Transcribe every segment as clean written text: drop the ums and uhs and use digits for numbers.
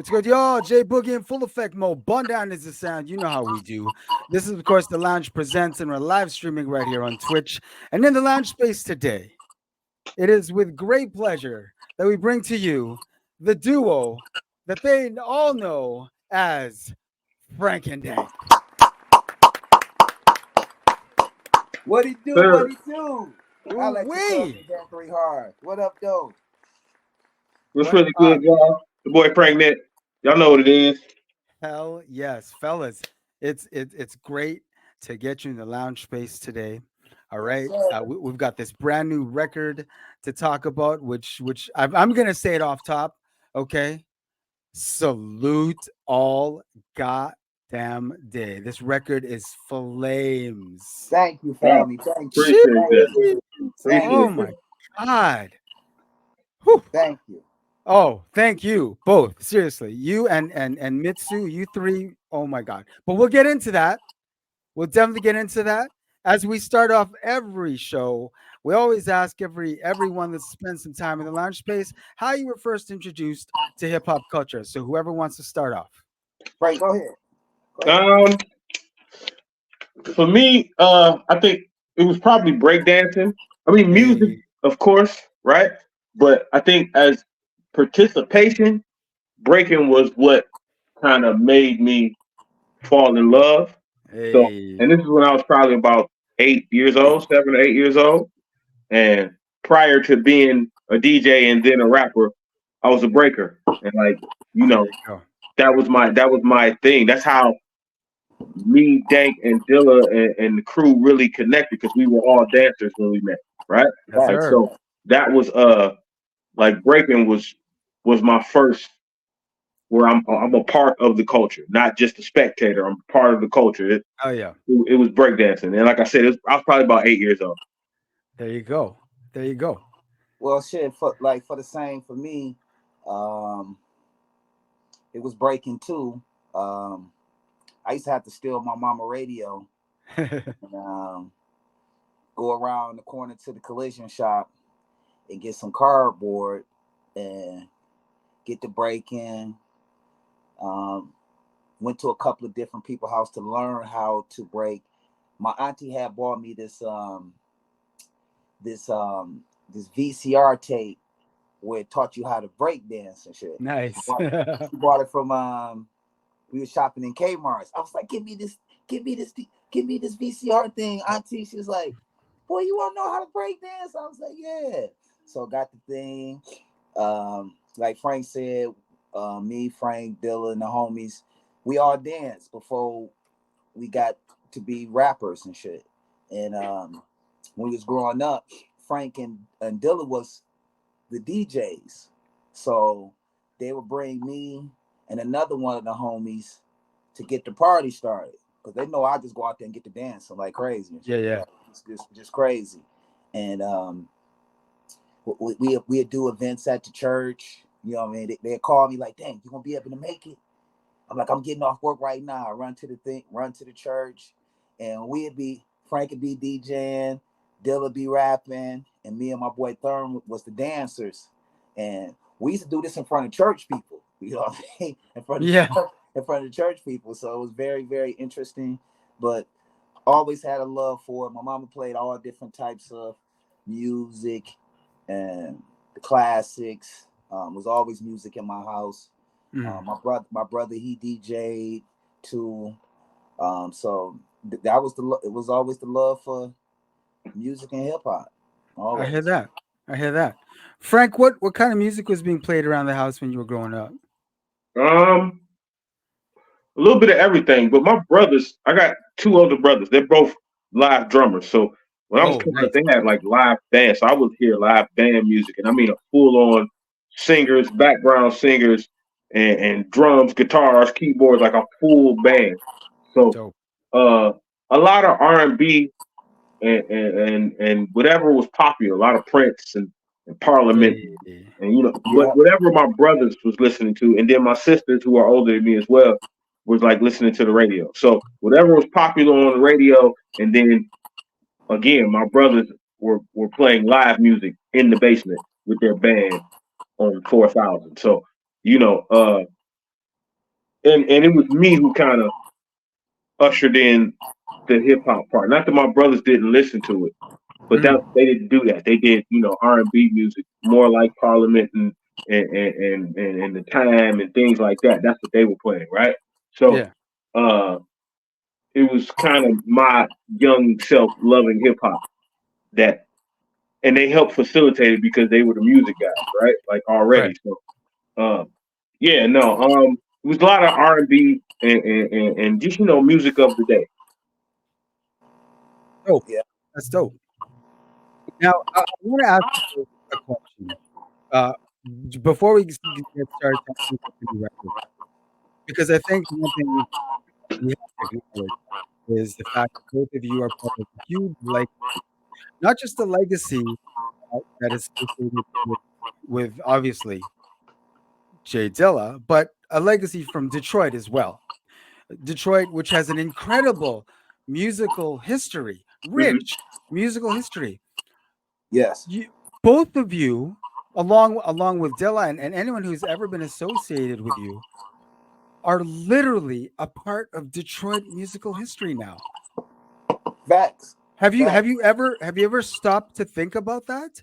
What's good, y'all? J Boogie in full effect mode. Bun down is the sound. You know how we do. This is, of course, the Lounge Presents, and we're live streaming right here on Twitch. And in the lounge space today, it is with great pleasure that we bring to you the duo that they all know as Frank-N-Dank. What he do? What he do? I like to call Wait. me Dankery Harv. What up, though? What's really good, y'all? The boy Frank-N-Dank. Y'all know what it is. Hell yes, fellas. It's great to get you in the lounge space today. All right, we've got this brand new record to talk about, which I'm gonna say it off top. Okay, salute all goddamn day. This record is flames. Thank you, family. Thank you. Appreciate that. Oh my god. Whew. Thank you. Oh, thank you both. Seriously, you and Mitsu, you three. Oh my god. But we'll get into that. We'll definitely get into that. As we start off every show, we always ask everyone that spends some time in the lounge space how you were first introduced to hip hop culture. So whoever wants to start off. Frank, go ahead. For me, I think it was probably breakdancing. I mean, music, of course, right? But I think as participation, breaking was what kind of made me fall in love. So, and this is when I was probably about 8 years old, 7 or 8 years old. And prior to being a DJ and then a rapper, I was a breaker. And like, that was my thing. That's how me, Dank, and Dilla and the crew really connected, because we were all dancers when we met, right? Like, so that was like breaking was my first, where I'm a part of the culture, not just a spectator. I'm part of the culture. It was breakdancing, and like I said, I was probably about 8 years old. There you go. Well, shit, for the same for me, it was breaking too. I used to have to steal my mama radio and go around the corner to the collision shop and get some cardboard and get the break-in. Went to a couple of different people's house to learn how to break. My auntie had bought me this VCR tape where it taught you how to break dance and shit. Nice. She bought it from we were shopping in Kmart. I was like, give me this VCR thing, auntie. She was like, boy, you want to know how to break dance? I was like, yeah. So got the thing. Like Frank said, me, Frank, Dilla, and the homies, we all danced before we got to be rappers and shit. And when we was growing up, Frank and Dilla was the DJs. So they would bring me and another one of the homies to get the party started, because they know I just go out there and get the dancing like crazy. Yeah. It's just crazy. And we'd do events at the church. You know what I mean? They'd call me like, dang, you gonna be able to make it? I'm like, I'm getting off work right now. I run to the church, and Frank would be DJing, Dilla be rapping, and me and my boy Thurm was the dancers. And we used to do this in front of church people. You know what I mean? In front of the church people. So it was very, very interesting, but always had a love for it. My mama played all different types of music and the classics. Was always music in my house. My brother, he DJ'd too. So that was it was always the love for music and hip hop. I hear that. Frank, what kind of music was being played around the house when you were growing up? A little bit of everything, but my brothers, I got 2 older brothers. They're both live drummers. So when I was coming up, they had like live bands. So I would hear live band music, and I mean a full-on singers, background singers, and drums, guitars, keyboards, like a full band. So a lot of R&B and whatever was popular, a lot of Prince and Parliament, and but whatever my brothers was listening to, and then my sisters, who are older than me as well, was like listening to the radio. So whatever was popular on the radio, and then again, my brothers were playing live music in the basement with their band on 4000. So and it was me who kind of ushered in the hip hop part. Not that my brothers didn't listen to it, but that Mm, they didn't do that. They did, R&B music, more like Parliament and the Time and things like that. That's what they were playing, right? So yeah, uh, it was kind of my young self loving hip hop that, and they helped facilitate it because they were the music guys, right? Like right. already. So uh, yeah, no, it was a lot of R&B and just music of the day. Dope. Yeah. That's dope. Now, I want to ask you a question. Uh, before we get started talking about the new record, because I think one thing we have to acknowledge is the fact that both of you are part of a huge legacy, not just a legacy that is associated with obviously Jay Dilla, but a legacy from Detroit as well. Detroit, which has an incredible musical history, Hmm. rich musical history. Yes. You, both of you, along with Dilla and anyone who's ever been associated with you, are literally a part of Detroit musical history now. Facts. Have you Facts. have you ever have you ever stopped to think about that?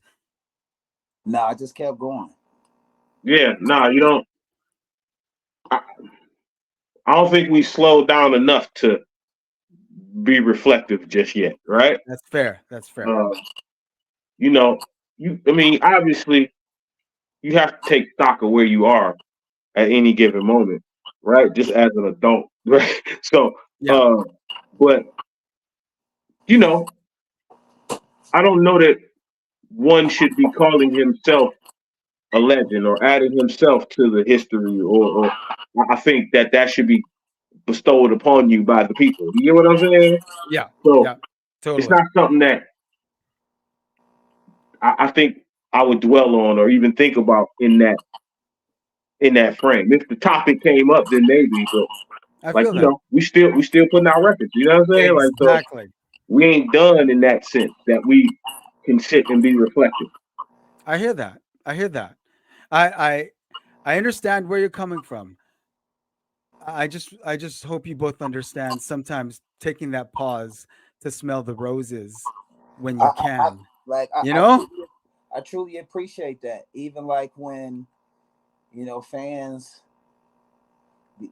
No, I just kept going. Yeah, nah, you don't. I, I don't think we slowed down enough to be reflective just yet, right? That's fair. That's fair. Uh, you know, I mean, obviously, you have to take stock of where you are at any given moment, right? Just as an adult, right? So, Yeah. uh, but you know, I don't know that one should be calling himself a legend or adding himself to the history, or I think that should be bestowed upon you by the people. You get what I'm saying? Yeah. So Yeah. it's Totally. not something that I think I would dwell on or even think about in that frame. If the topic came up, then maybe, but I like feel that. we still putting out records. You know what I'm saying? Like so, Exactly. we ain't done in that sense that we can sit and be reflective. I hear that. I hear that. I I I understand where you're coming from. I just hope you both understand sometimes taking that pause to smell the roses when you I can. like You know? I truly appreciate that. Even like when fans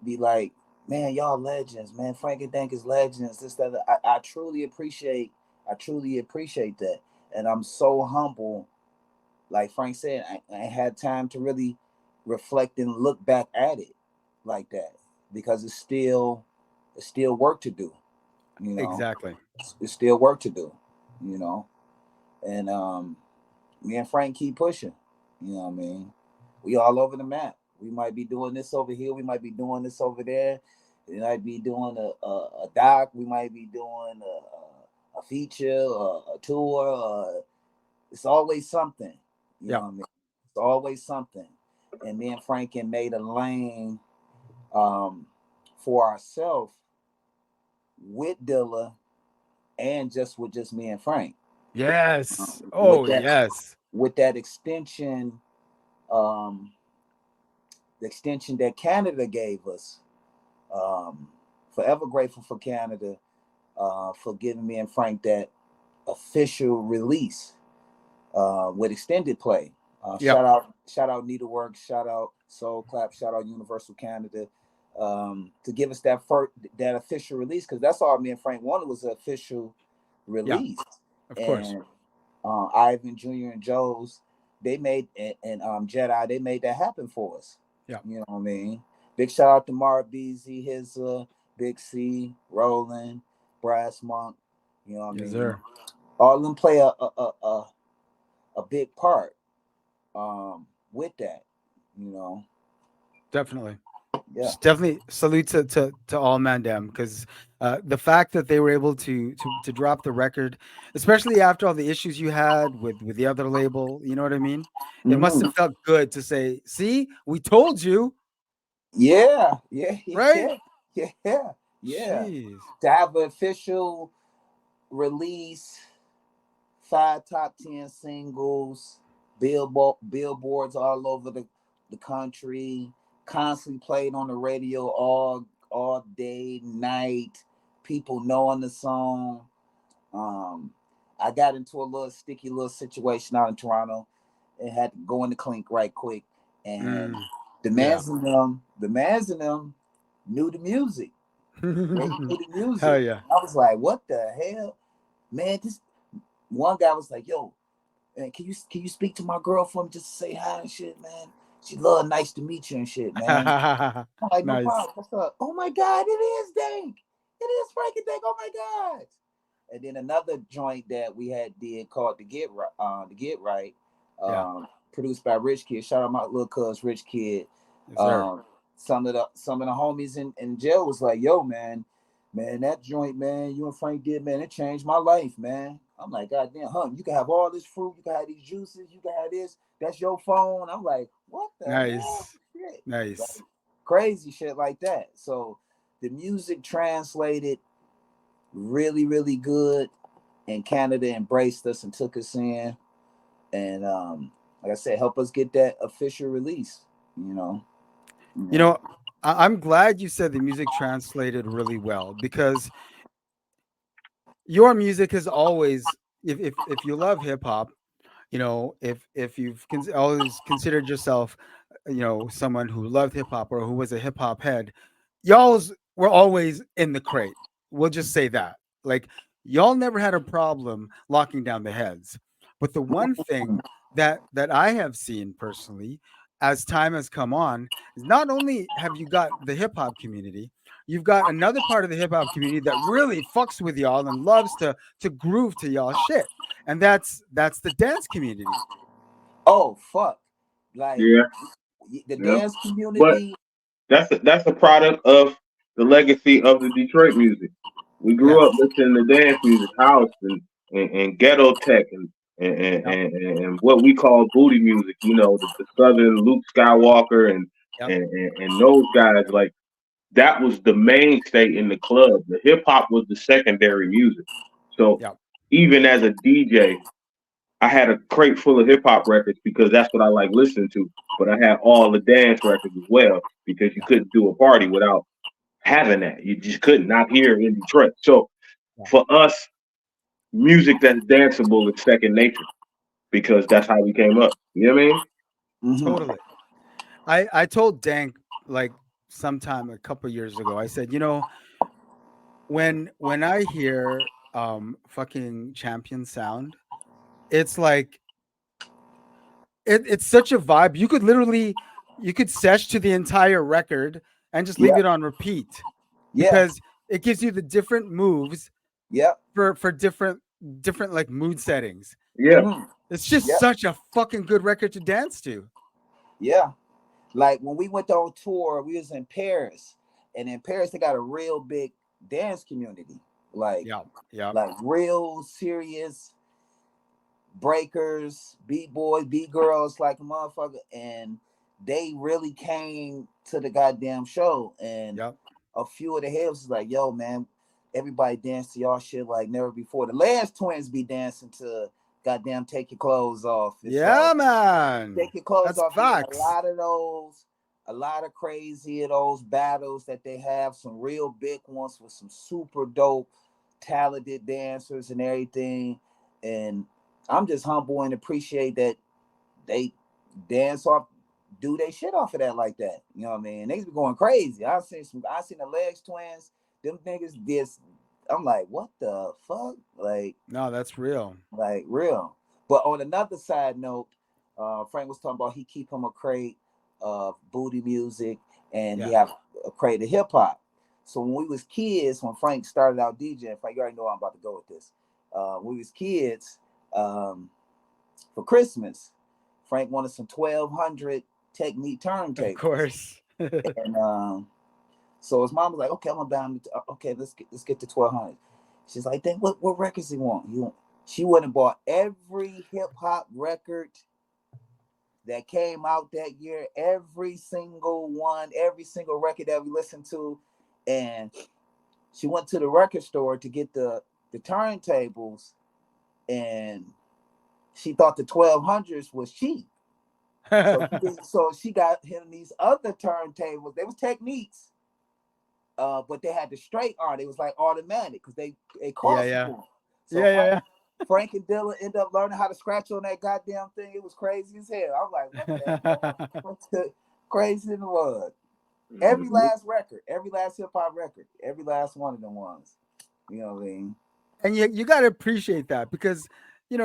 be like, "Man, y'all legends, man. Frank-N-Dank is legends." This that. I truly appreciate. I truly appreciate that, and I'm so humble. Like Frank said, I had time to really reflect and look back at it like that because it's still work to do. You know, Exactly. it's still work to do. You know, and me and Frank keep pushing. You know what I mean? We all over the map. We might be doing this over here. We might be doing this over there. We might be doing a doc. We might be doing a feature, a tour. It's always something. You know Yeah. what I mean? It's always something. And me and Franken made a lane um, for ourselves with Dilla and just with just me and Frank. Yes. With Oh, that yes. with that extension, um, the extension that Canada gave us. Um, Forever grateful for Canada for giving me and Frank that official release with extended play. Yep. Shout out Needleworks, shout out Soul Clap, shout out Universal Canada to give us that official release because that's all me and Frank wanted was an official Yeah. release. Of course. And Ivan Jr. and Joe's they made and Jedi they made that happen for us. Yeah. You know what I mean? Big shout out to Mark Beasy, his Big C, Roland, Brass Monk. You know what I Yes, mean? sir. All of them play a big part with that. You know, Definitely. yeah. Definitely salute to all Mandem because the fact that they were able to drop the record, especially after all the issues you had with the other label, you know what I mean? It must Hmm. have felt good to say, "See, we told you," Yeah, yeah, right? yeah, yeah, yeah. Jeez. To have an official release, 5 top 10 singles, billboards all over the country, constantly played on the radio all day, night. People knowing the song. Um, I got into a little sticky little situation out in Toronto and had to go in the clink right quick. And Mm, yeah. the mans in them knew the music. They knew the Hell music. yeah. I was like, what the hell? Man, this one guy was like, yo, man, can you speak to my girl for me just to say hi and shit, man? She love nice to meet you and shit, man. I'm like, no Nice. problem. What's up? Oh my God, it is Dank. It is Frank-N-Dank. Oh my God. And then another joint that we had did called The Get Right, Yeah. produced by Rich Kid. Shout out my little cuz Rich Kid. Yes, sir. Um, some of the homies in jail was like, yo, man, that joint, man, you and Frank did, man, it changed my life, man. I'm like, God damn, huh? You can have all this fruit, you can have these juices, you can have this. That's your phone. I'm like, what the hell? Nice. Shit. Like, Nice. crazy shit like that. So the music translated really, really good, and Canada embraced us and took us in, and like I said, help us get that official release. You know, you You know. know, I'm glad you said the music translated really well because your music has always, if you love hip hop, you know, if you've always considered yourself, you know, someone who loved hip hop or who was a hip hop head, y'all's were always in the crate. We'll just say that. Like y'all never had a problem locking down the heads. But the one thing that I have seen personally as time has come on is not only have you got the hip hop community, you've got another part of the hip hop community that really fucks with y'all and loves to groove to y'all shit, and that's the dance community. Oh fuck! Like Yeah, the yeah. dance But community. that's a product of the legacy of the Detroit music. We grew Yes. up listening to dance music, house and ghetto tech Yep. and what we call booty music. You know, the Southern Luke Skywalker Yep. and those guys. Like that was the mainstay in the club. The hip hop was the secondary music. So Yep. even as a DJ, I had a crate full of hip hop records because that's what I like listening to. But I had all the dance records as well because you Yep. couldn't do a party without having that. You just couldn't, not here in Detroit. So Yep. for us, music that's danceable is second nature because that's how we came up. You know what I mean? Mm-hmm. Totally. I told Dank like sometime a couple years ago. I said, you know, when I hear fucking champion sound, it's like it's such a vibe. You could literally you could sesh to the entire record and just leave Yeah. it on repeat Yeah. because it gives you the different moves Yeah. for different like mood settings. Yeah. Mm-hmm. It's just Yeah. such a fucking good record to dance to. Yeah. Like when we went on tour, we was in Paris, and in Paris they got a real big dance community, like Yeah, yeah, like real serious breakers, beat boys, beat girls, like a motherfucker, and they really came to the goddamn show. And yeah. a few of the heads was like, "Yo, man, everybody dance to y'all shit like never before." The last twins be dancing to goddamn "Take Your Clothes Off." It's Yeah, like man. "Take Your Clothes That's Off." He had a facts. lot of those. A lot of crazy of those battles that they have, some real big ones with some super dope, talented dancers and everything. And I'm just humble and appreciate that they dance off, do they shit off of that like that. You know what I mean? Niggas be going crazy. I seen the Legs Twins. Them niggas did. I'm like, what the fuck? No, that's real. Like real. But on another side note, Frank was talking about he keep him a crate of booty music and he Yeah. have a crate of hip hop. So when we was kids, when Frank started out DJing, Frank, you already know where I'm about to go with this. When we was kids, for Christmas, Frank wanted some 1200 Technique Of turntables, course. and so his mom was like, "Okay, I'm gonna buy him. Okay, let's get the 1200." She's like, "Then what records he want? You want?" She went and bought every hip hop record that came out that year, every single one, every single record that we listened to, and she went to the record store to get the turntables, and she thought the 1200s was cheap. So she got him these other turntables. They was Techniques, but they had the straight on. It was like automatic because they Yeah, cost yeah. more. So Yeah, yeah, Frank and Dylan ended up learning how to scratch on that goddamn thing. It was crazy as hell. I'm like, what the hell? yeah. What the crazy in the world? Every Mhm. last record, every last hip hop record, every last one of them ones. You know what I mean? And you got to appreciate that because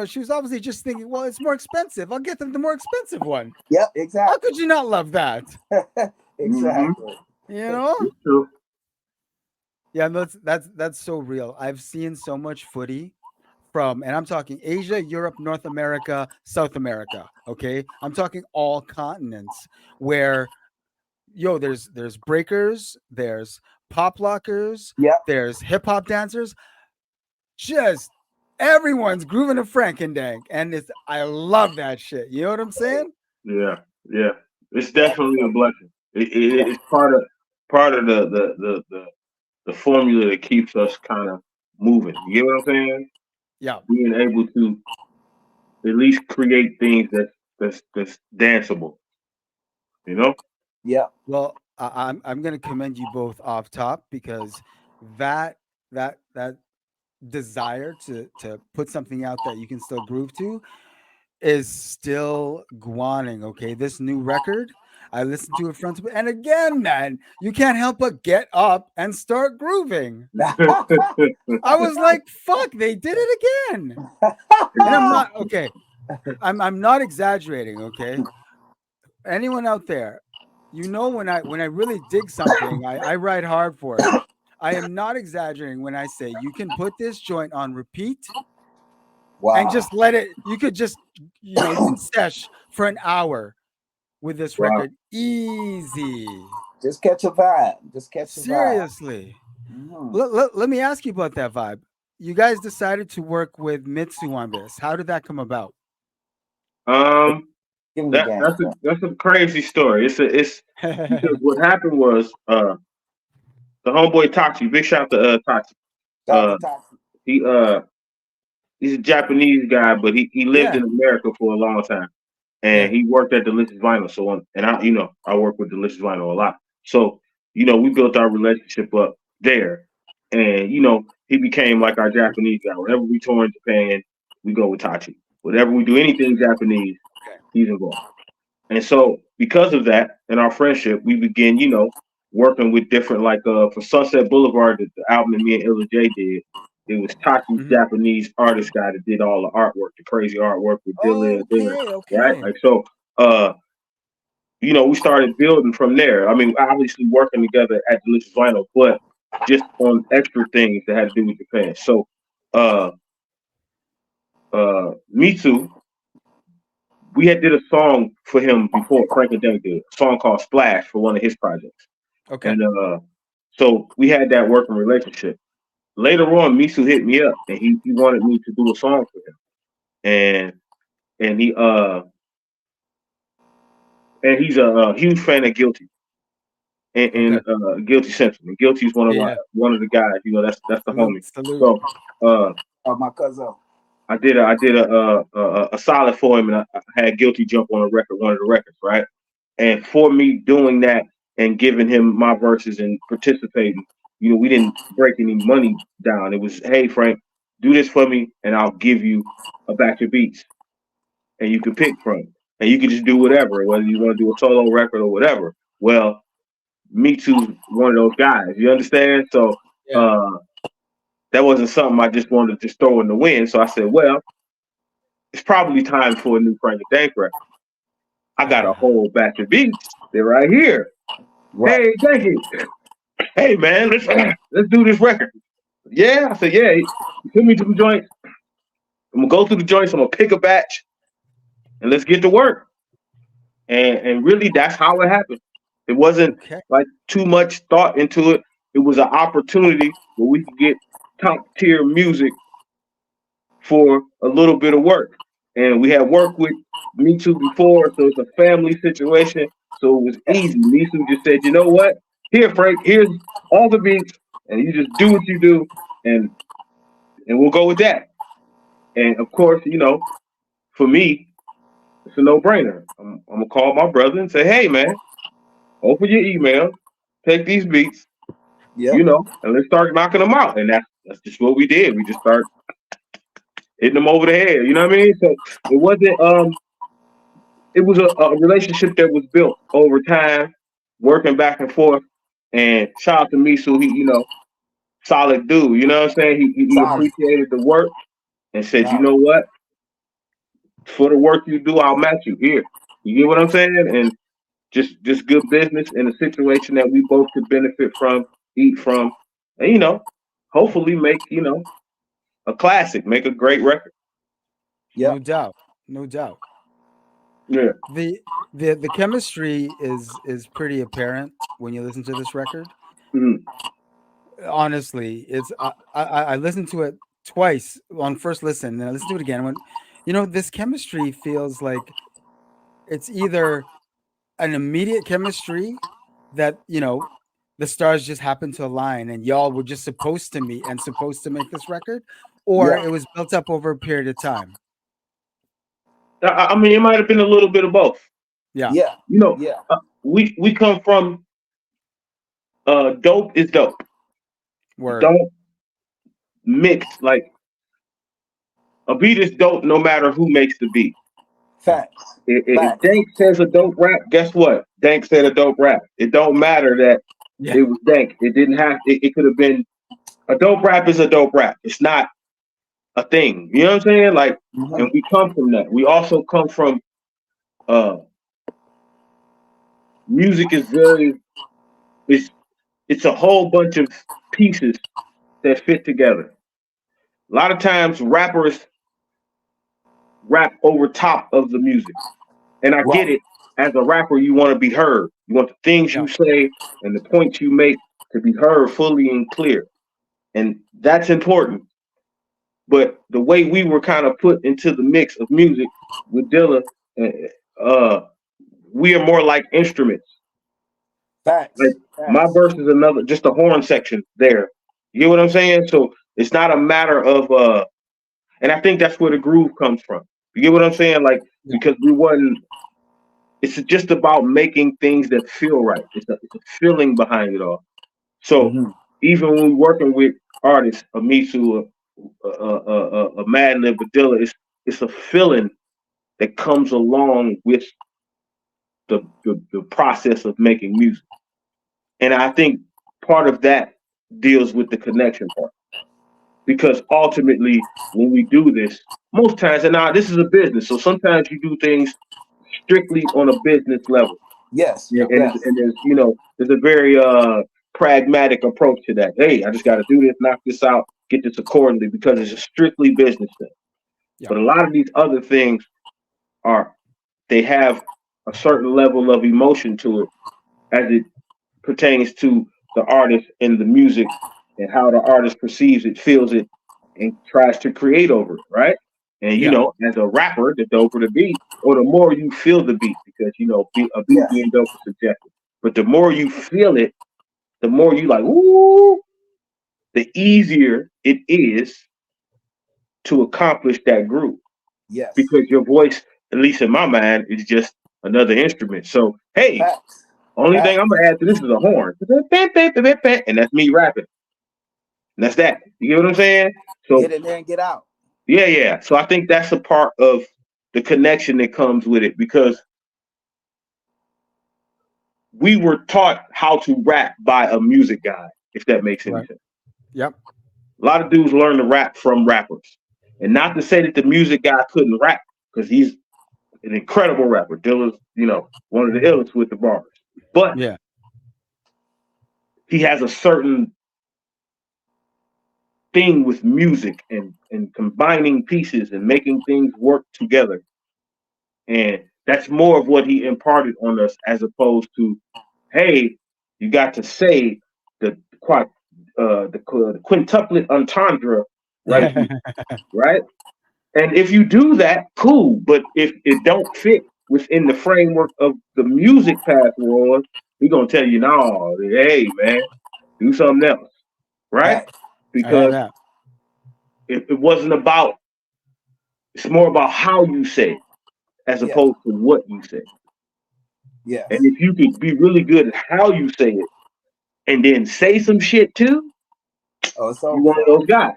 she was obviously just thinking, well, it's more expensive. I'll get them the more expensive one. Yep, How exactly. could you not love that? Mhm. Exactly. You know? It's true. Yeah, no, that's so real. I've seen so much footy from, and I'm talking Asia, Europe, North America, South America. Okay, I'm talking all continents where there's breakers, there's pop lockers, Yep. there's hip hop dancers, just everyone's grooving a Frank-N-Dank, and I love that shit. You know what I'm saying? Yeah, yeah. It's That is definitely a a blessing. It's part of the formula that keeps us kind of moving. You get what I'm saying? Yeah. Being able to at least create things that's danceable. You know? yep. Well, I'm gonna commend you both off top because that that desire to put something out that you can still groove to is still guaning. Okay, this new record, I listened to it front to, and again, man, you can't help but get up and start grooving. I was like, "Fuck, they did it again," and I'm not okay. I'm not exaggerating. Okay, anyone out there, when I really dig something, I ride hard for it. I am not exaggerating when I say you can put this joint on repeat and Wow. just let it. You could just you can sesh for an hour with this Wow. record easy. Just catch a vibe. Just catch a vibe. Seriously. Hmm. Let me ask you about that vibe. You guys decided to work with Mitsu on this. How did that come about? Um, Give him the that game. that's a crazy story. It's because what happened was the homeboy Tachi, big shout out to Tachi. Shout Uh, out to Toxic. he he's a Japanese guy, but he lived Yeah. in America for a long time, Yeah. and he worked at Delicious Vinyl. So and I work with Delicious Vinyl a lot. So we built our relationship up there, and he became like our Japanese guy. Whenever we tour in Japan, we go with Tachi. Whatever we do, anything Japanese, Okay. he's involved. And so because of that and our friendship, we began, working with different like for Sunset Boulevard, the album that me and Illa J did, it was Taki's Hmm. Japanese artist guy that did all the artwork, the crazy artwork with Dilla and Dilla, Okay. right? Okay. Like so we started building from there. I mean, obviously working together at Delicious Vinyl, but just on extra things that had to do with Japan. So uh Mitsu, we had did a song for him before Frank-N-Dank did, a song called Splash for one of his projects. Okay. And so we had that working relationship. Later on, Misu hit me up and he wanted me to do a song for him. And and he and he's a huge fan of Guilty and Okay. Guilty Simpson. And Guilty's Yeah. Yeah. one of the guys, that's the Salute. homie. Salute. So uh Oh, my cousin. I did a solid for him and I had Guilty jump on a record, one of the records, right? And for me doing that and giving him my verses and participating, we didn't break any money down. It was, hey Frank, do this for me and I'll give you a batch of beats and you can pick from it. And you can just do whatever, whether you want to do a solo record or whatever. Well, Me Too's one of those guys. You understand? So Yeah. uh that wasn't something I just wanted to just throw in the wind. So I said, well, it's probably time for a new Frank-N-Dank record. I got a whole batch of beats. They're right here. Right. Hey, thank you. Hey man, let's do this record. Yeah, I said, yeah. You send me to the joints. I'm gonna go through the joints. I'm gonna pick a batch and let's get to work. And really, that's how it happened. It wasn't Okay. like too much thought into it. It was an opportunity where we could get top tier music for a little bit of work. And we had worked with Me Too before, so it's a family situation. So it was easy. Misu just said, you know what? Here, Frank, here's all the beats, and you just do what you do, and we'll go with that. And of course, for me, It's a no-brainer. I'm gonna call my brother and say, "Hey, man, open your email, take these beats, Yep. and let's start knocking them out." And that's just what we did. We just start hitting them over the head. You know what I mean? So it wasn't. It was a relationship that was built over time, working back and forth. And shout out to Misu, he solid dude. You know what I'm saying? He Solid. appreciated the work and said, "You Solid. know what? For the work you do, I'll match you here." You get what I'm saying? And just good business in a situation that we both could benefit from, eat from, and hopefully make a classic, make a great record. Yep. No doubt. No doubt. Yeah. The the chemistry is pretty apparent when you listen to this record. Mhm. Honestly, I listened to it twice on first listen, and I listened to it again. When this chemistry feels like it's either an immediate chemistry that the stars just happened to align and y'all were just supposed to meet and supposed to make this record, or Yep. it was built up over a period of time. I mean, it might have been a little bit of both. Yeah. Yeah. You know, Yeah. we come from dope is dope. Word. Don't mix like a beat is dope no matter who makes the beat. Facts. If Facts. Dank says a dope rap, guess what? Dank said a dope rap. It don't matter that Yeah. it was Dank. It didn't have. It could have been a dope rap is a dope rap. It's not a thing. You know what I'm saying? Like, and Mm-hmm. we come from that. We also come from uh music is very it's it's a whole bunch of pieces that fit together. A lot of times rappers rap over top of the music. And I get Right. it. As a rapper, you want to be heard. You want the things Yeah. you say and the points you make to be heard fully and clear. And that's important. But the way we were kind of put into the mix of music with Dilla, uh, we are more like instruments. Like Facts. my Facts. verse is another, just a horn section there. You get what I'm saying? So it's not a matter of, and I think that's where the groove comes from. You get what I'm saying? Like Yeah. because we wasn't. It's just about making things that feel right. It's a feeling behind it all. So Mm-hmm. even when we're working with artists, a Misu, a Madlib, a Dilla, it's a feeling that comes along with the process of making music. And I think part of that deals with the connection part. Because ultimately, when we do this, most times, and now this is a business, so sometimes you do things strictly on a business level. Yes. Yeah, Yeah. Yes. and there's a very pragmatic approach to that. Hey, I just got to do this, knock this out, get this accordingly because it's a strictly business thing. Yeah. But a lot of these other things are they have a certain level of emotion to it as it pertains to the artist and the music and how the artist perceives it, feels it, and tries to create over it, right? And Yeah. as a rapper, the doper the beat, or the more you feel the beat, because a beat Yes. being dope is subjective. But the more you feel it, the more you like, ooh, the easier it is to accomplish that groove. Yes. Because your voice, at least in my mind, is just another instrument. So hey, Facts. only thing I'm Facts. gonna add to this is a horn. And that's me rapping. And that's that. You get what I'm saying? Get So in there and get out. yeah, yeah. So I think that's a part of the connection that comes with it because we were taught how to rap by a music guy, if that makes any Right. sense. Yep. A lot of dudes learn to rap from rappers. And not to say that the music guy couldn't rap, because he's an incredible rapper. Dilla's, one of the illest with the bars. But Yeah. he has a certain thing with music and combining pieces and making things work together. And that's more of what he imparted on us as opposed to, hey, you got to say the the quintuplet entendre right here, right? And if you do that, cool. But if it don't fit within the framework of the music path we're on, we're gonna tell you, no, hey man, do something else, right? Facts. I hear Because that. it wasn't about. It's more about how you say it. as Yes. opposed to what you say. And Yes. if you could be really good at how you say it and then say some shit too, Oh, it's you over one of for. those guys.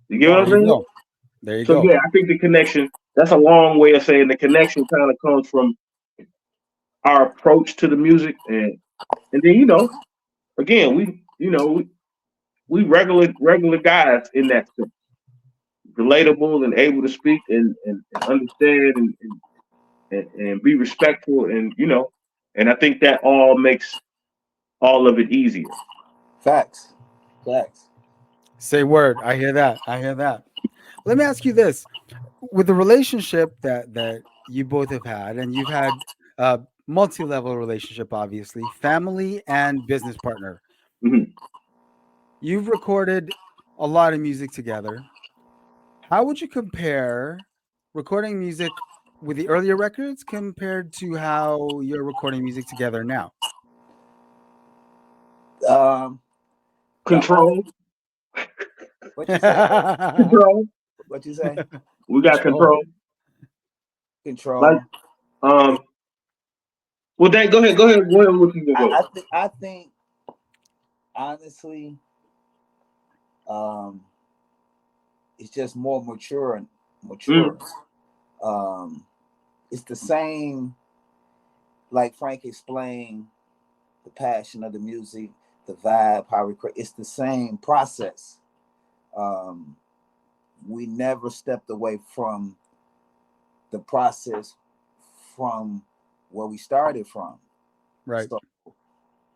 You It's get what There I'm over you for. saying? go. There you So go. yeah, I think the connection, that's a long way of saying the connection kind of comes from our approach to the music, and then again, we regular guys in that sense. Relatable and able to speak and understand and be respectful and I think that all makes all of it easier. Facts. Facts. Say word. I hear that. I hear that. Let me ask you this: with the relationship that you both have had, and you've had a multi-level relationship, obviously, family and business partner. Hmm. You've recorded a lot of music together. How would you compare recording music with the earlier records compared to how you're recording music together now? Um, the Control, what you say? control. What you say? We got Control. control. Like Control. It, um. Well, Dan, go ahead. Go ahead. Go ahead. What you gonna go? I think honestly, um, it's just more mature and mature. Mm, Um, it's the same, like Frank explained, the passion of the music, the vibe, how we create. It's the same process. Um, we never stepped away from the process from where we started from. Right. So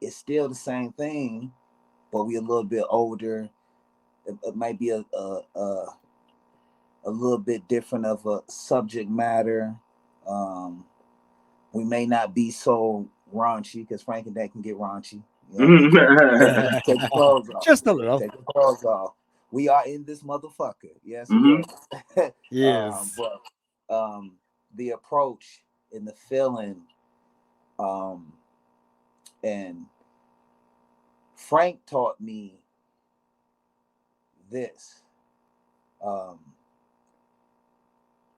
it's still the same thing, but we a little bit older. It might be a little bit different of a subject matter. Um, we may not be so raunchy because Frank-N-Dank can get raunchy. You know what I mean? Take your clothes off. Just a little. Take your clothes off. We are in this motherfucker. Yes, we hmm are. Yes. But the approach and the feeling, um, and Frank taught me this. Um,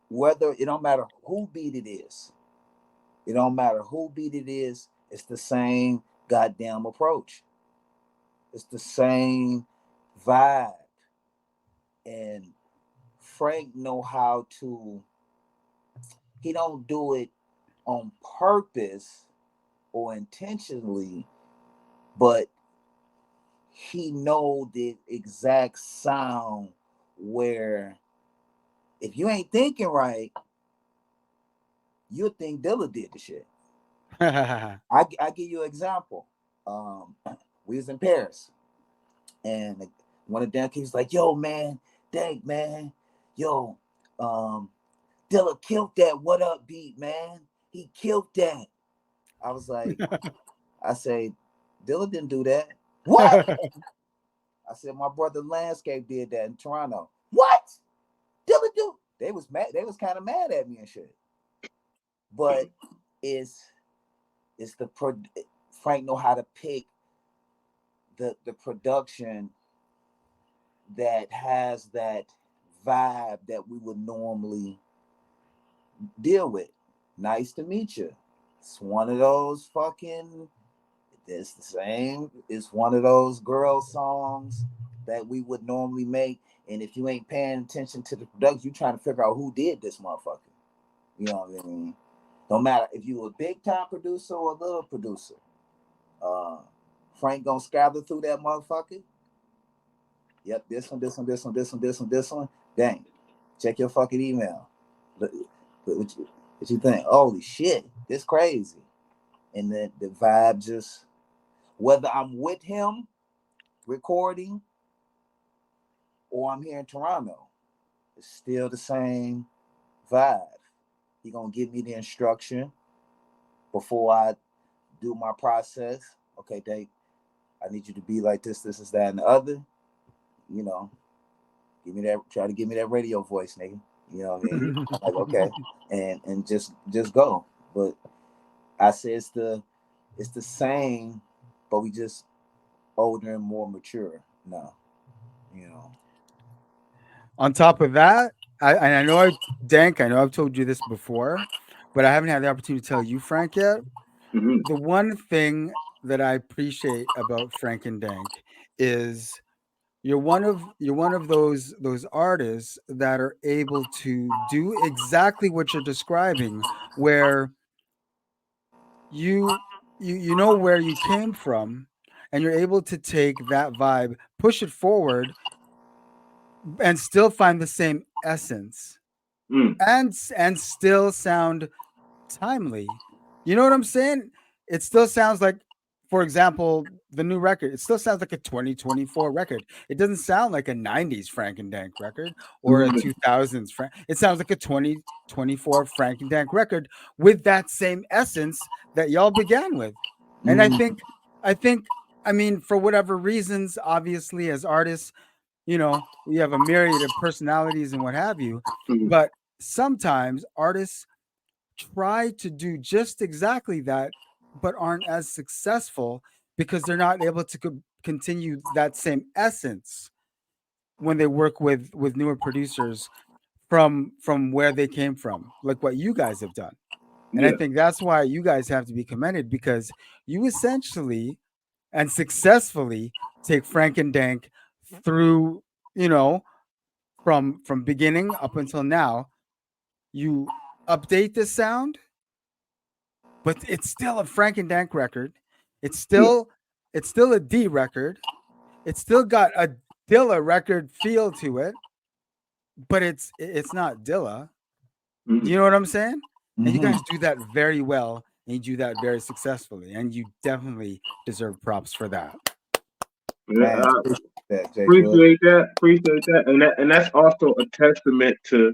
whether it don't matter who beat it is, it don't matter who beat it is. It's the same goddamn approach. It's the same vibe. And Frank know how to. He don't do it on purpose or intentionally, but he know the exact sound where if you ain't thinking right, you'll think Dilla did the shit. I give you an example. Um, we was in Paris, and one of them kids was like, "Yo, man, Dank, man, yo, um, Dilla killed that. What up, beat, man? He killed that." I was like, I say, Dilla didn't do that. What? I said, my brother Landscape did that in Toronto. What? Dilla do? They was mad. They was kind of mad at me and shit. But it's it's the pro. Frank know how to pick the production that has that vibe that we would normally deal with. Nice to meet you. It's one of those fucking. It's the same. It's one of those girl songs that we would normally make. And if you ain't paying attention to the production, you trying to figure out who did this motherfucker. You know what I mean? No matter if you a big time producer or a little producer. Uh, Frank gonna scatter through that motherfucker. Yep, this one, this one, this one, this one, this one, this one. Dang. Check your fucking email. Look, what you think? Holy shit, this crazy. And then the vibe just whether I'm with him recording or I'm here in Toronto, it's still the same vibe. He gonna give me the instruction before I do my process. Okay, Dave, I need you to be like this, is that, and the other. You know, give me that. Try to give me that radio voice, nigga. You know what I mean? Like okay, and just go. But I say it's the same, but we just older and more mature now. You know. On top of that, I know Dank, I know I've told you this before. but I haven't had the opportunity to tell you, Frank, yet. Hmm. The one thing that I appreciate about Frank-N-Dank is you're one of those artists that are able to do exactly what you're describing, where you you know where you came from, and you're able to take that vibe, push it forward, and still find the same essence, Mm. and still sound timely. You know what I'm saying? It still sounds like, for example, the new record. It still sounds like a 2024 record. It doesn't sound like a 90s Frank-N-Dank record or a Right. 2000s Frank. It sounds like a 2024 Frank-N-Dank record with that same essence that y'all began with. And I Mhm. think, I think, I mean, for whatever reasons, obviously, as artists, we have a myriad of personalities and what have you. Mhm. But sometimes artists try to do just exactly that, but aren't as successful because they're not able to continue that same essence when they work with newer producers from where they came from, like what you guys have done. And I Yeah. think that's why you guys have to be commended, because you essentially and successfully take Frank-N-Dank through, you know, from beginning up until now. You update the sound, but it's still a Frank-N-Dank record. It's Yeah. still it's still a D record. It's still got a Dilla record feel to it, but it's not Dilla. Do Mhm. you know what I'm saying? And you Mhm. guys do that very well, and you do that very successfully, and you definitely deserve props for that. Yeah. Man, I appreciate that, J. Will. appreciate that. Appreciate that. And that's also a testament to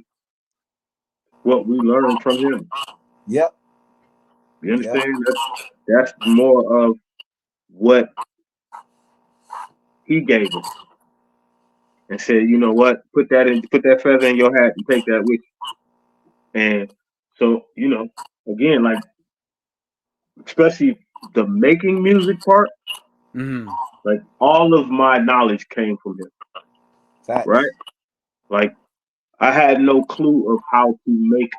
what we learned from him. Yep. You Yep. understand? That's more of what he gave us and said, you know what, put that feather in your hat and take that with you. And so, again, like especially the making music part, Hmm. like all of my knowledge came from him, right? Facts. Like I had no clue of how to make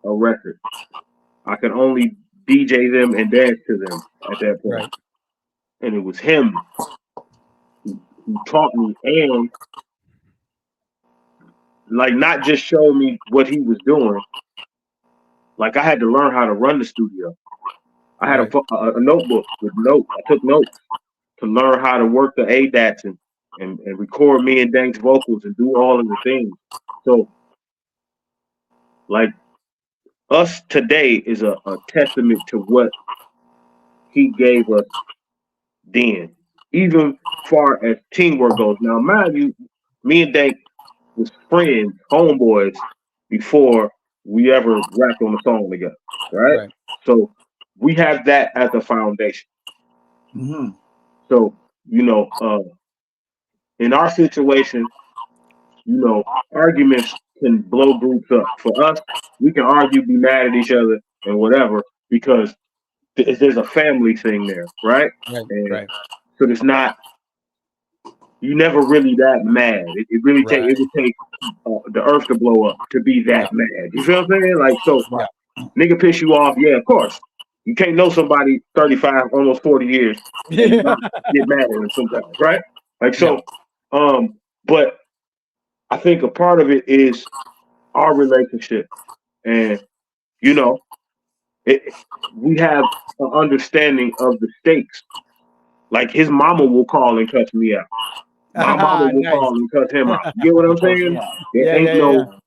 a record. I could only DJ them and dance to them at that point. Right. And it was him who taught me and like not just showed me what he was doing. Like I had to learn how to run the studio. I had Right. a notebook with notes. I took notes to learn how to work the ADATs and record me and Dank's vocals and do all of the things. So like us today is a testament to what he gave us then. Even far as teamwork goes. Now mind you, me and Dank was friends, homeboys, before we ever rapped on a song together. Right? Right. So we have that as a foundation. Mhm. So, in our situation, arguments can blow groups up. For us, we can argue, be mad at each other, and whatever, because there's a family thing there, right? Right. And Right. so it's not, you never really that mad. It Right. would take the earth to blow up to be Yeah. that mad. You feel what I'm saying? Like, so Yeah. nigga piss you off, yeah, of course. You can't know somebody 35, almost 40 years and Yeah. not get mad at them sometimes, right? Like, Yeah. so, but I think a part of it is our relationship. And, you know, it, we have an understanding of the stakes. Like his mama will call and cuss me out. My mama will Nice. call and cuss him out. You get what I'm Because saying? yeah, There Yeah. ain't Yeah. Yeah. no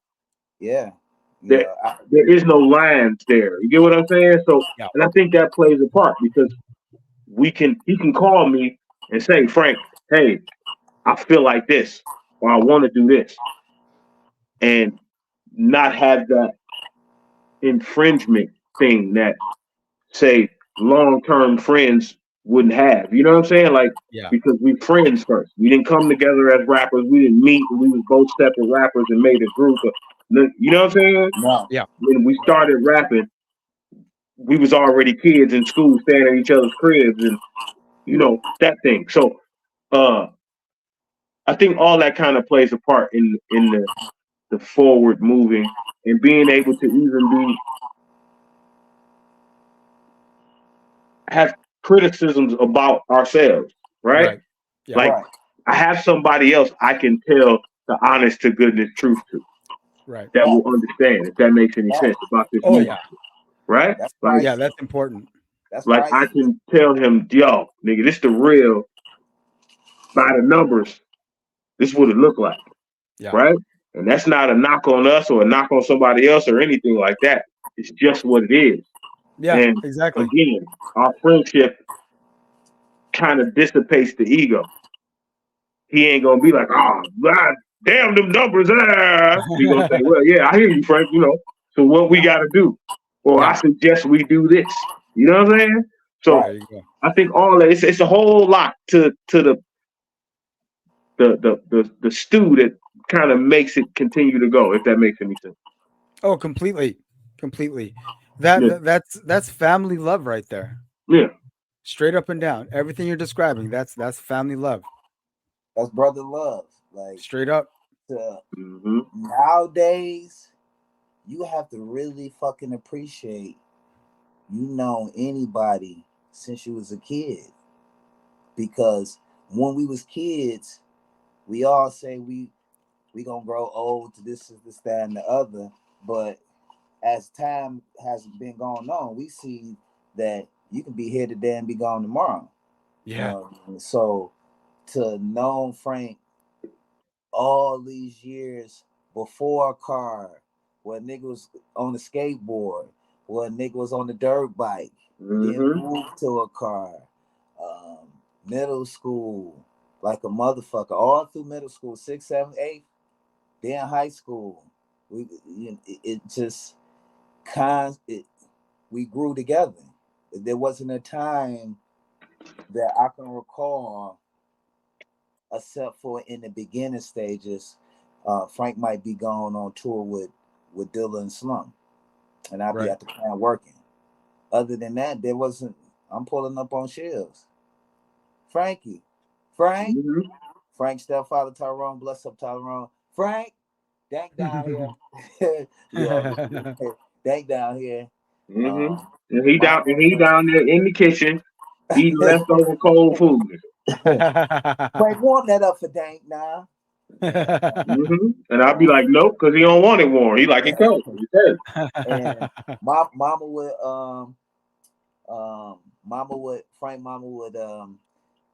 yeah, there yeah. there is no lines there. You get what I'm saying? So Yeah. and I think that plays a part because he can call me and say, Frank, hey, I feel like this or I want to do this and not have that infringement thing that say long term friends wouldn't have. You know what I'm saying? Like Yeah. because we friends first. We didn't come together as rappers. We didn't meet. We was both separate rappers and made a group. You know what I'm saying? No. Yeah. When we started rapping, we was already kids in school, staying at each other's cribs, and that thing. So uh, I think all that kind of plays a part in the forward moving and being able to even be have criticisms about ourselves, right? Right. Yeah. Like Right. I have somebody else I can tell the honest to goodness truth to Right. that will Facts. understand if that makes any sense Facts. about this Oh music, yeah. right? That's Like Yeah. priceless. That's important. That's like I priceless. can tell him, yo, nigga, this the real by the numbers. This is what it look like, Yeah. right? And that's not a knock on us or a knock on somebody else or anything like that. It's just what it is. Yeah. And Exactly. again, our friendship kind of dissipates the ego. He ain't gonna be like, oh, God, damn them numbers. Ah. He gonna say, well, yeah, I hear you, Frank. So what we Yeah. got to do? Or I Yeah. suggest we do this. You know what I'm saying? So There Right. you go. I think all that it's a whole lot to the stew that kind of makes it continue to go. If that makes any sense. Oh, completely. Completely. Yeah, That's family love right there. yeah. Straight up and down. Everything you're describing, that's family love. That's brother love. Like Straight up. to Mm-hmm. nowadays, you have to really fucking appreciate you know anybody since you was a kid. Because when we was kids, we all say we gonna grow old to this, that, and the other. But as time has been going on, we see that you can be here today and be gone tomorrow. You Yeah. know, so to know Frank all these years before a car, where nigga was on a skateboard, where nigga was on the dirt bike, then Mm-hmm. moved to a car, um, middle school, like a motherfucker, all through middle school, 6, 7, 8, then high school. It just it, we grew together. There wasn't a time that I can recall, except for in the beginning stages. Frank might be going on tour with Dilla and Slum, and I'd be Right. at the plant working. Other than that, there wasn't. I'm pulling up on shelves. Frankie, Frank, Mm-hmm. Frank, stepfather Tyrone, bless up Tyrone. Frank, Dank down here. You know, Dank down here. Mm-hmm. Um, And my he down there in the kitchen eating leftover cold food. Frank, warm that up for Dank now. And Mm-hmm. And I'll be um, like, nope, because he don't want it warm. He like it cold. He said, and my mama would mama would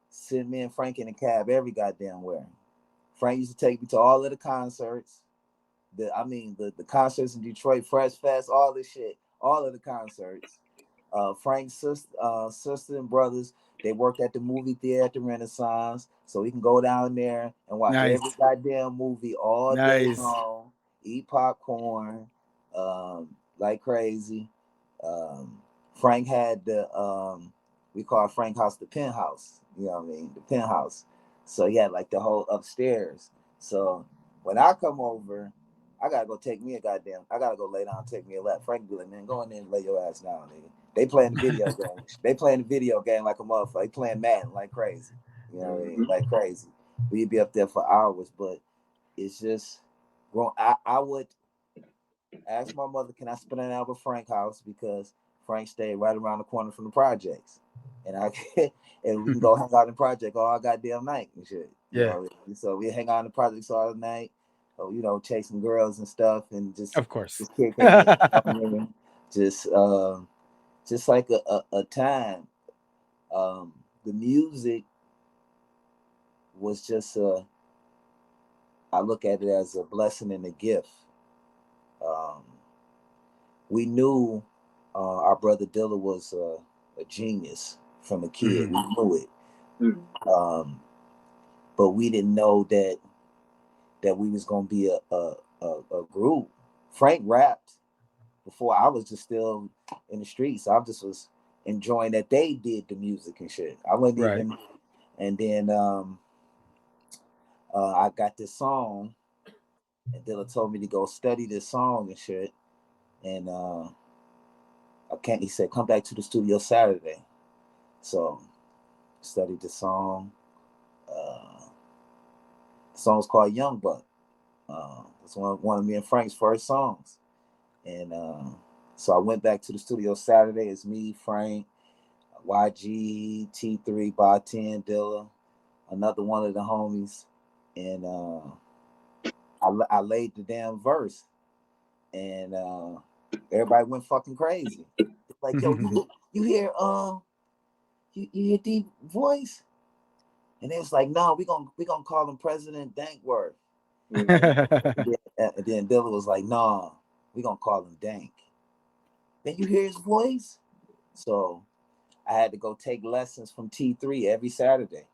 send me and Frank in a cab every goddamn where. Frank used to take me to all of the concerts. The concerts in Detroit, Fresh Fest, all this shit, all of the concerts. Frank's sister and brothers, they worked at the movie theater at the Renaissance, so we can go down there and watch every Nice. goddamn movie all day Nice. long, eat popcorn, like crazy. Um, Frank had we call Frank House the penthouse. You know what I mean? The penthouse. So he had like the whole upstairs. So when I come over, I gotta go take me a goddamn. I gotta go lay down, and take me a lap. Frank be like, man, go in there and lay your ass down, nigga. They playing the video game. They playing the video game like a motherfucker. They playing Madden like crazy. You know what I mean? mm-hmm. Like crazy. We'd be up there for hours, but it's just, well, I would ask my mother, can I spend an hour at Frank's house because Frank stayed right around the corner from the projects, and I and we can go hang out in the project all goddamn night and shit. You Yeah. know, so we hang out in the projects all night. You know, chasing girls and stuff, and Of course. just kicking it. You know what I mean? Just just like a time. The music was just I look at it as a blessing and a gift. Um, we knew our brother Dilla was a genius from a kid. Mhm. We knew it, Mm-hmm. but we didn't know that we was gonna be a group. Frank rapped before I was just still in the streets. I just was enjoying that they did the music and shit. I wasn't Right. even. And then I got this song, and Dilla told me to go study this song and shit. And I can't. He said, "Come back to the studio Saturday." So studied the song. Uh, the song's called "Young Buck." It's one of me and Frank's first songs. And so I went back to the studio Saturday. It's me, Frank, YG, T3, by 10, Dilla, another one of the homies, and I laid the damn verse, and everybody went fucking crazy. Like, yo, you hear you hear the voice? And they was like, no, we gonna call him President Dankworth. And then Dilla was like, no, we gonna call him Dank. Then you hear his voice. So I had to go take lessons from T3 every Saturday.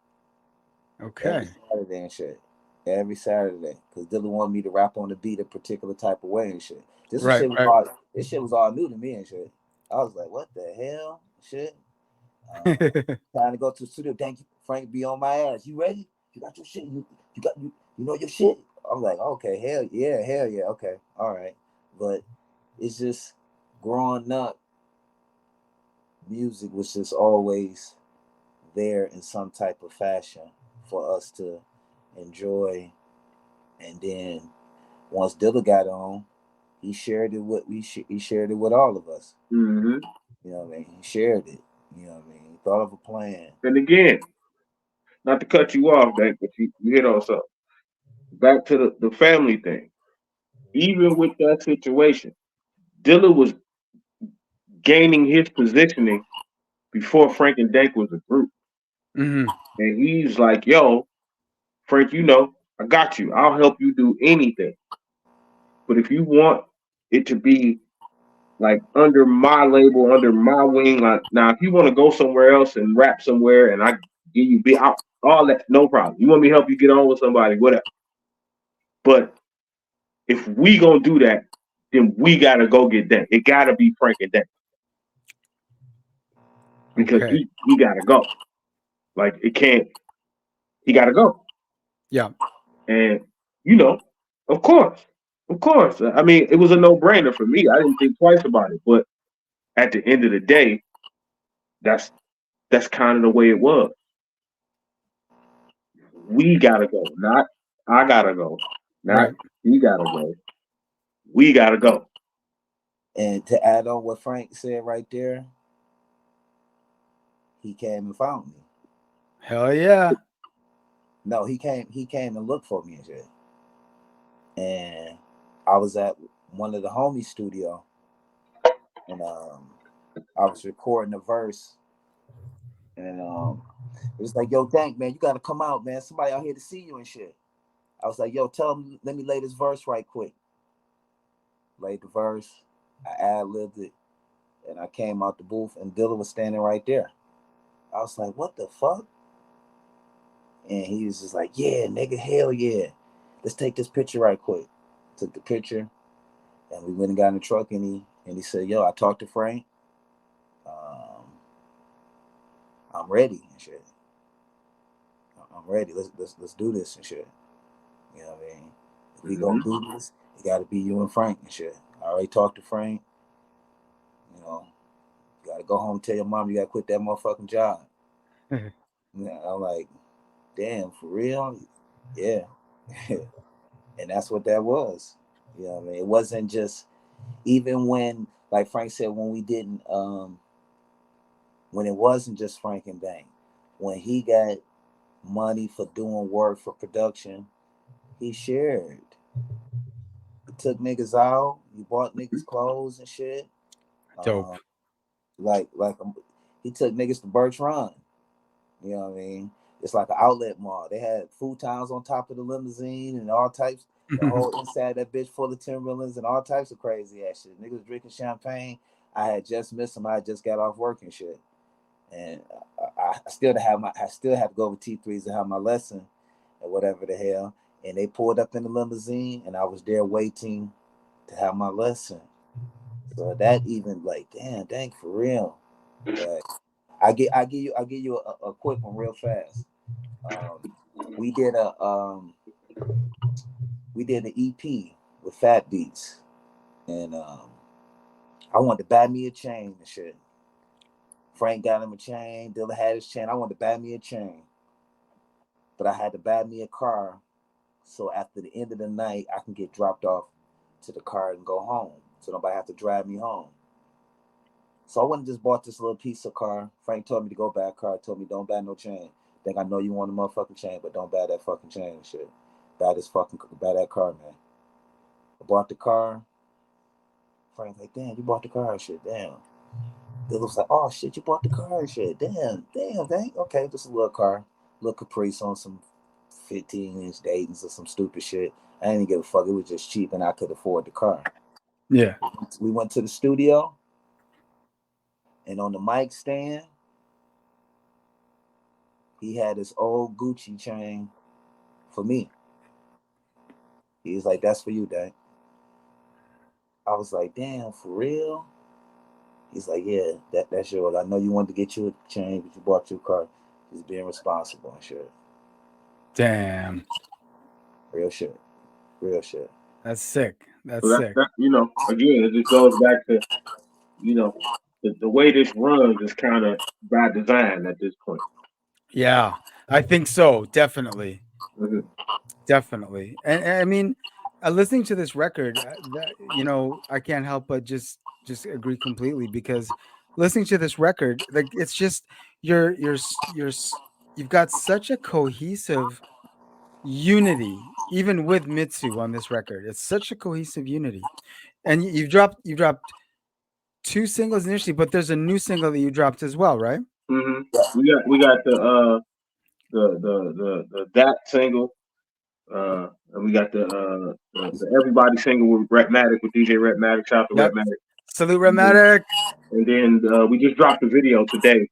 Every Okay. Saturday and shit. Every Saturday. Because Dilla wanted me to rap on the beat a particular type of way and shit. Right, right. This shit was all new to me and shit. I was like, what the hell? Shit. Trying to go to the studio. Thank you, Frank, be on my ass. You ready? You got your shit. You know your shit. I'm like, okay, hell yeah, okay, all right. But it's just growing up, music was just always there in some type of fashion for us to enjoy. And then once Dilla got on, he shared it with he shared it with all of us. Mm-hmm. You know what I mean? He shared it. You know what I mean? He thought of a plan. And again, not to cut you off, Dank, but you hit on something. Back to the family thing. Even with that situation, Dilla was gaining his positioning before Frank-N-Dank was a group. Hmm. And he's like, yo, Frank, I got you. I'll help you do anything. But if you want it to be like under my label, under my wing, like now, if you want to go somewhere else and rap somewhere and I give you all that, no problem. You want me to help you get on with somebody, whatever. But if we gonna do that, then we gotta go get that. It gotta be Frank-N-Dank because Okay. he gotta go. Like it can't. He gotta go. Yeah. And you know, of course, of course. I mean, it was a no brainer for me. I didn't think twice about it. But at the end of the day, that's that's kind of the way it was. We gotta go, not I gotta go, not Right. he gotta go. We gotta go. And to add on what Frank said right there, he came and found me. Hell yeah. No, he came and looked for me and shit. And I was at one of the homies studio, and I was recording a verse, and it was like, yo, Dank, man, you gotta come out, man. Somebody out here to see you and shit. I was like, yo, tell him, let me lay this verse right quick. Laid the verse, I ad-libbed it, and I came out the booth, and Dilla was standing right there. I was like, what the fuck? And he was just like, yeah, nigga, hell yeah. Let's take this picture right quick. Took the picture, and we went and got in the truck, and he said, yo, I talked to Frank. Um, I'm ready and shit. I'm ready. Let's do this and shit. You know what I mean? If we Mm-hmm. gonna do this, it gotta be you and Frank and shit. I already talked to Frank. You know, you gotta go home and tell your mom you gotta quit that motherfucking job. Yeah, I'm like, damn, for real? Yeah. And that's what that was. You know what I mean? It wasn't just even when, like Frank said, when we didn't when it wasn't just Frank-N-Dank, when he got money for doing work for production, he shared. He took niggas out, he bought niggas clothes and shit. Dope. Um, like he took niggas to Birch Run. You know what I mean? It's like an outlet mall. They had futons on top of the limousine and all types. The whole inside that bitch full of Timberlands and all types of crazy ass shit. Niggas drinking champagne. I had just missed them. I just got off work and shit, and I still have to go over T3s and have my lesson or whatever the hell. And they pulled up in the limousine, and I was there waiting to have my lesson. So that even like, damn, dang for real. But I give you a quick one real fast. Um, we did a we did an EP with Fat Beats, and I wanted to buy me a chain and shit. Frank got him a chain. Dilla had his chain. I wanted to buy me a chain, but I had to buy me a car so after the end of the night I can get dropped off to the car and go home, so nobody have to drive me home. So I went and just bought this little piece of car. Frank told me to go buy a car. Told me don't buy no chain. Think I know you want a motherfucking chain, but don't buy that fucking chain and shit. Buy that car, man. I bought the car. Frank's like, damn, you bought the car and shit. Damn. It was like, oh shit, you bought the car and shit. Damn. Okay, just a little car. Little Caprice on some 15-inch Dayton's or some stupid shit. I didn't give a fuck. It was just cheap and I could afford the car. Yeah. We went to the studio, and on the mic stand, he had this old Gucci chain for me. He was like, that's for you, Dank. I was like, damn, for real? He's like, yeah, that's yours. I know you wanted to get you a chain, but you bought your car. Just being responsible and shit. Damn. Real shit. Real shit. That's sick. That's So sick. that you know, again, it just goes back to, you know, the way this runs is kind of by design at this point. Yeah, I think so. Definitely. Mhm. Definitely. And I mean, listening to this record, that, you know, I can't help but just agree completely, because listening to this record, like, it's just you've got such a cohesive unity, even with Mitsu on this record. It's such a cohesive unity. And you've dropped two singles initially, but there's a new single that you dropped as well, right? Mhm. We got the that single, and we got the everybody single with Rhapmatic, with DJ Rhapmatic. Shout out to Yep. Rhapmatic. Salute And then, Rematic. we just dropped the video today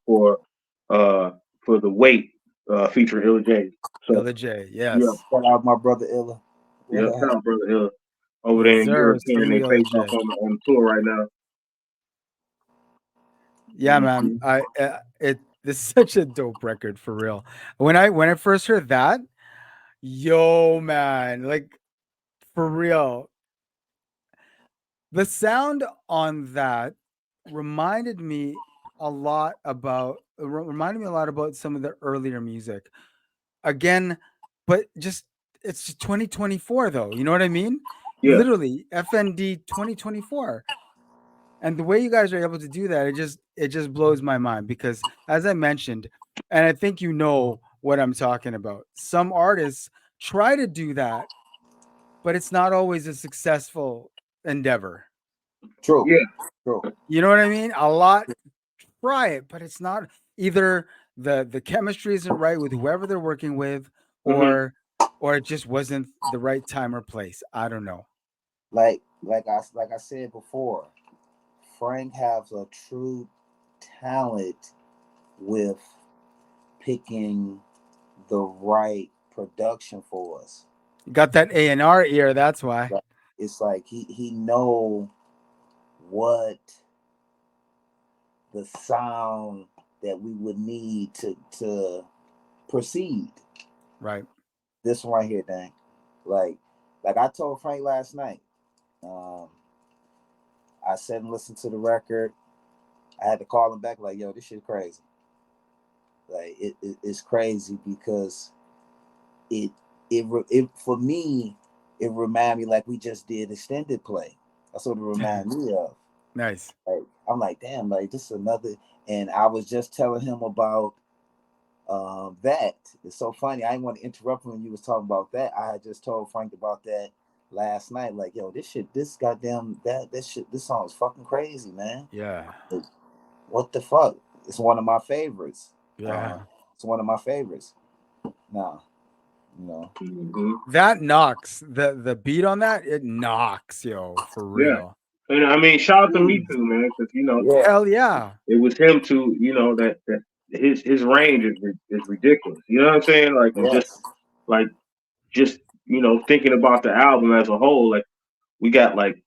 uh for the Wait, featuring Illa J. So Illa J. yeah, Yes. Shout out my brother Illa. yeah, shout out brother Illa over Yes, there in sir. Europe, tearing Salute their Illa face off J. on the tour right now. Yeah, man. Mhm. This is such a dope record, for real. When I first heard that, yo, man, like, for real, the sound on that reminded me a lot about some of the earlier music. Again, but just it's just 2024 though. You know what I mean? Yeah. Literally, FND 2024. And the way you guys are able to do that, it just blows my mind, because, as I mentioned, and I think you know what I'm talking about, some artists try to do that, but it's not always a successful endeavor. True. Yeah. True. You know what I mean? A lot try it, but it's not, either the chemistry isn't right with whoever they're working with, Hmm. or it just wasn't the right time or place. I don't know. Like I said before, Frank has a true talent with picking the right production for us. You got that A&R ear, that's why. Like, it's like he know what the sound that we would need to proceed. Right. This one right here, dang. Like I told Frank last night. Um, I said and listened to the record. I had to call him back like, yo, this shit crazy. Like it's crazy because it for me, it remind me like we just did extended play. That's what it remind me of. Nice. Like I'm like, damn, like this is another. And I was just telling him about that. It's so funny. I didn't want to interrupt him when you was talking about that. I had just told Frank about that last night. Like, yo, this shit, this goddamn that shit, this song is fucking crazy, man. Yeah. Like, what the fuck? It's one of my favorites. Yeah. It's one of my favorites. Now, you know. Hmm. That knocks. The beat on that, it knocks, yo, for Yeah. real. And I mean, shout out to me too, man, because Yeah. Hell yeah. it was him too. That his range is ridiculous. You know what I'm saying? Like, and Yes. like just thinking about the album as a whole, like we got like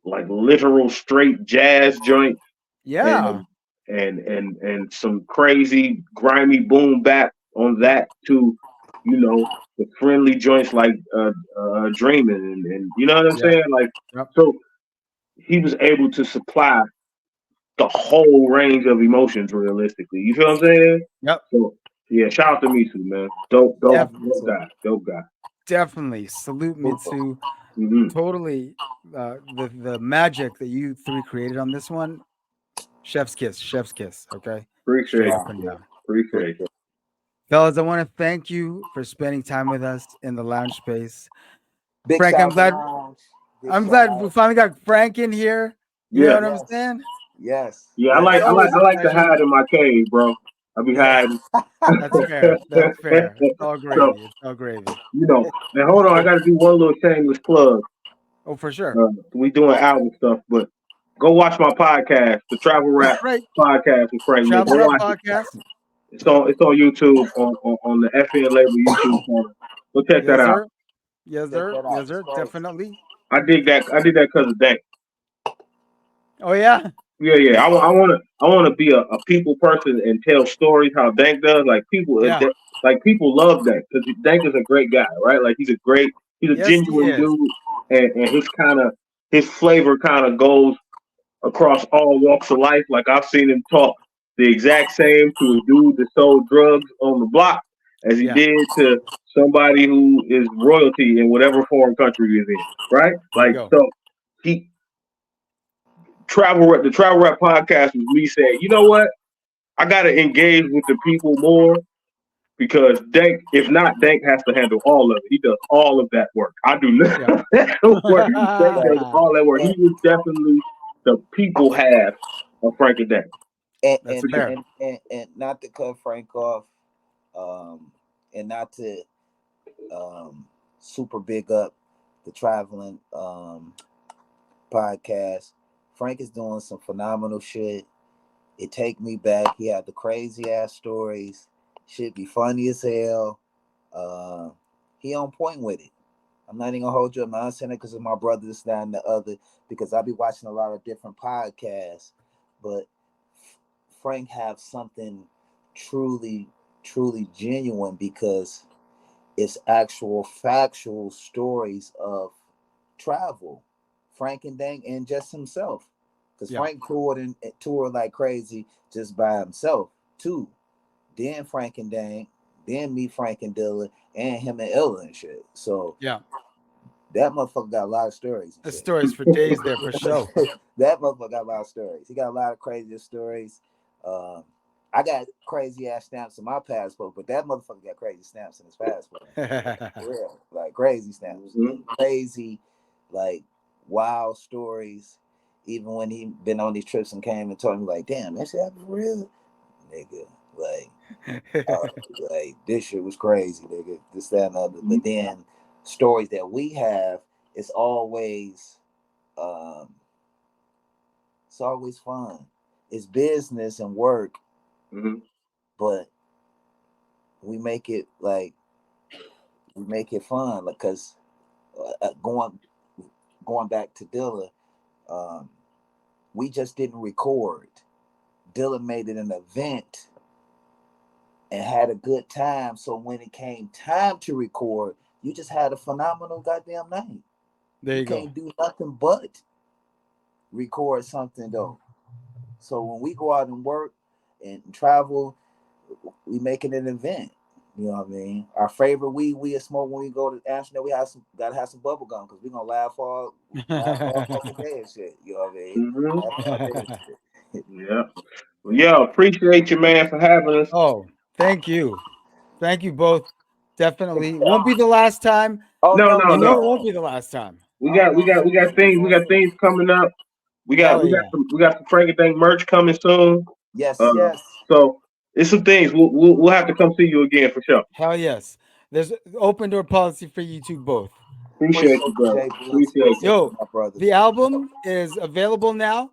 literal straight jazz joints, Yeah. and and some crazy grimy boom bap on that to the friendly joints like dreaming, and you know what I'm Yeah. saying, like, Yep. so he was able to supply the whole range of emotions realistically. You feel what I'm saying? Yep. So yeah, shout out to me too, man. Dope Definitely. guy, dope guy. Definitely. Salute Super. Mitsu. Hmm. Totally. The magic that you three created on this one, Chef's kiss. Chef's kiss. Okay. Straight Appreciate up Wow. and you. down. Appreciate you. Fellas, I want to thank you for spending time with us in the lounge space. Big Frank, shout out to Lounge. Big I'm shout glad we out. finally got Frank in here. You know Yeah, what I'm Yes. saying? Yes. yeah. I It's like Yes. I like always I a like to pleasure. hide in my cave, bro. I be Yes. hiding. That's fair. That's fair. It's all So gravy. It's all gravy. and hold on, I got to do one little shameless plug. Oh, for sure. We doing album stuff, but go watch my podcast, the Travel That's Rap right. Podcast with Frank Nick. Travel Go Rap watch it. Podcast. It's on YouTube on the FN label YouTube channel. Go check that Yes, out. sir. Yes, Check sir. that out. Yes, It's sir. crazy. Definitely. I did that because of Dank. Oh, yeah. Yeah, yeah. It's crazy. I wanna be a people person and tell stories how Dank does. Like Yeah. people love Dank because Dank is a great guy, right? Like he's a Yes, he genuine is. dude, and his flavor kind of goes across all walks of life. Like I've seen him talk the exact same to a dude that sold drugs on the block as he Yeah. did to somebody who is royalty in whatever foreign country he's in, right? There you Like go. so, he the travel rap podcast was me saying, you know what? I gotta engage with the people more because Dank, if not, Dank has to handle all of it. He does all of that work. I do Yeah. none of that work. Dank Right. does all that work. He And, is definitely the people half of Frank-N-Dank. and, That's and, For sure. fair. and, and, and not to cut Frank off, and not to super big up the traveling podcast. Frank is doing some phenomenal shit. It take me back. He had the crazy ass stories. Shit be funny as hell. Uh, he on point with it. I'm not even gonna hold you up. I'm not saying it because it's my brother, this, that, and the other. Because I be watching a lot of different podcasts, but Frank have something truly, truly genuine because it's actual factual stories of travel. Frank-N-Dank and just himself. Because Yeah. Frank toured like crazy just by himself too. Then Frank-N-Dank, then me, Frank and Dilla, and him and Ella and shit. So Yeah. that motherfucker got a lot of stories and The shit. stories for days there for sure. That motherfucker got a lot of stories. He got a lot of crazy stories. Um, I got crazy ass stamps in my passport, but that motherfucker got crazy stamps in his passport. For real, like crazy stamps, Hmm. crazy, like wild stories. Even when he been on these trips and came and told me like, "Damn, that shit happened for real, nigga." Uh, like this shit was crazy, nigga. This, that, and other. But then stories that we have, it's always, um, it's always fun. It's business and work, Hmm. but we make it like we make it fun, like because going back to Dilla, um, we just didn't record. Dilla made it an event and had a good time. So when it came time to record, you just had a phenomenal goddamn night. There You you go. can't do nothing but record something though. So when we go out and work and travel, we make it an event. You know what I mean? Our favorite weed we smoke when we go to Amsterdam, we gotta have some bubble gum because we're gonna laugh all fucking day and shit. You know what I mean? Hmm. Laugh all day and shit. Yeah. Well, yeah. Appreciate you, man, for having us. Oh, thank you. Thank you both. Definitely. Won't be the last time. Oh No, no, no, You no, know no. it won't no. be the last time. Oh no, We got things coming up. Hell yeah. We got some Frank-N-Dank merch coming soon. yes, Uh, yes. so it's some things we'll have to come see you again for sure. Hell yes. There's open door policy for you two both. Appreciate Appreciate you, you, brother. Jay Bills. Appreciate you. Appreciate you, Yo, my brother. the album is available now.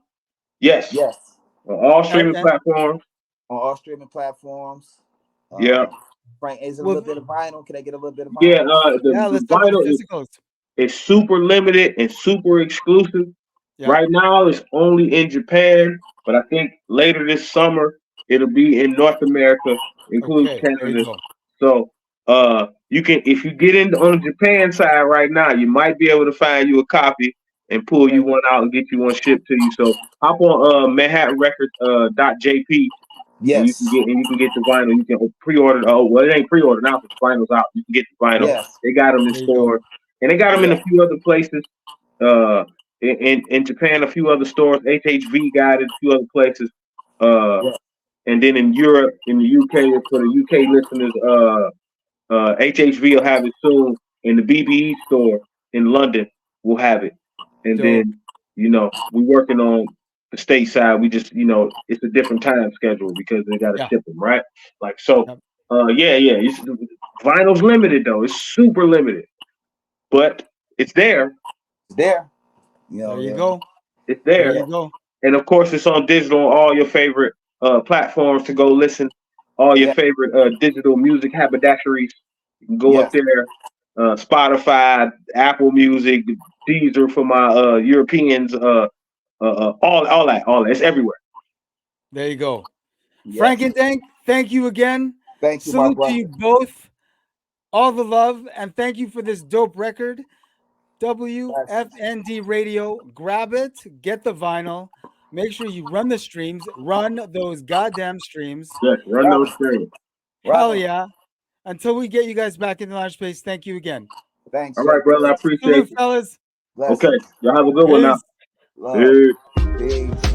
Yes, Yes, on all And, streaming and platforms. on all streaming platforms. Yeah, Um, Frank, is it a little well, bit of vinyl? Can I get a little bit of yeah. vinyl? yeah, The let's talk about the vinyl physicals. is super limited and super exclusive. Yeah. Right now, it's only in Japan, but I think later this summer it'll be in North America, including Okay. There you Canada. go. So, you can if you get in on the Japan side right now, you might be able to find you a copy and pull you Right. one out and get you one shipped to you. So hop on Manhattan Records .jp Yes, and you can get the vinyl. You can pre-order. Oh well, it ain't pre-order now because the vinyl's out. You can get the vinyl. yes, They got them in There you go. stores, and they got them in yeah. a few other places. Uh, in Japan, a few other stores. HHV got it, a few other places. Yeah. And then in Europe, in the UK, for the UK listeners, HHV will have it soon, and the BBE store in London will have it. And Dope. then, we're working on the stateside. We just, it's a different time schedule because they got to Yeah. ship them, right? Like so. Yep. Yeah. Vinyl's limited though. It's super limited, but it's there. It's there. There you Man. go. It's There there. you go. And of course, it's on digital on all your favorite platforms to go listen. All your Yeah. favorite digital music haberdasheries. You can go up Yes. there. Spotify, Apple Music, Deezer for my Europeans. All that. It's everywhere. There you go. Yes. Frank-N-Dank, thank you again. Thank you, my Salute to brother. you both. All the love, and thank you for this dope record. Yes. WFND Radio. Grab it, get the vinyl. Make sure you run the streams. Run those goddamn streams. Yes, run Right. those things. Hell Right. yeah. Until we get you guys back in the lounge space, thank you again. Thanks, All right, brother. I appreciate Salute, you. fellas. Okay, Blessings. y'all have a good one now. Peace. Love. Peace. Peace.